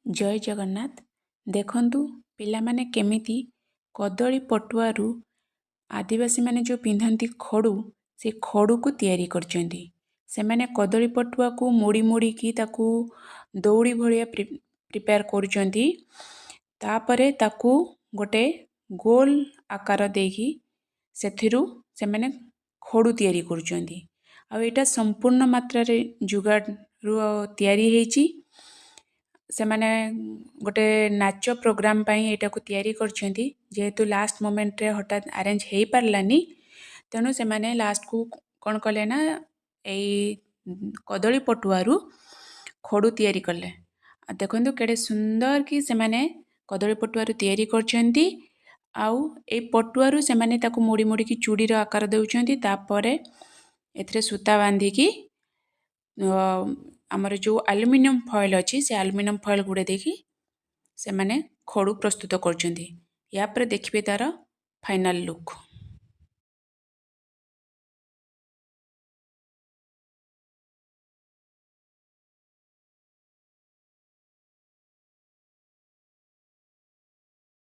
जय जगन्नाथ। देखंतु पिलामाने केमिति कदली पटुआरु आदिवासी माने जो पिंधंती खड़ू से खड़ू को तैयारी करचंती। सेमाने कदली पटुआ को मोड़ी मोड़ी की ताकू दौड़ी भलिया प्रिपेयर करुचंती। तापरे ताकू गोटे गोल आकार देकी सेथिरु सेमाने खड़ू तैयारी करुचंती। आ एटा संपूर्ण मात्रा रे जुगाड़ रु तैयारी हेची। सेमाने गोटे नाच प्रोग्राम पाई एटा को तैयारी करछंती। जेहेतु लास्ट मोमेंट रे हठात अरेंज हेई पारलानी तेणु सेमाने लास्ट को कौन कले ना एई कदली पटुआरु खड़ू तैयारी कले। देखंतु केडे सुंदर कि सेमाने कदली पटुआरु तैयारी करछंती। आउ ए पटुआरु सेमाने ताकू मोड़ी मोड़ी की चूड़ीर आकार देउछंती। तापरे एथरे सूता बांधी की आमर जो एल्युमिनियम फॉइल अच्छी से एल्युमिनियम फॉइल गुड़े देखी से माने खड़ू प्रस्तुत करछंती। या पर देखिबे तार फाइनल लुक।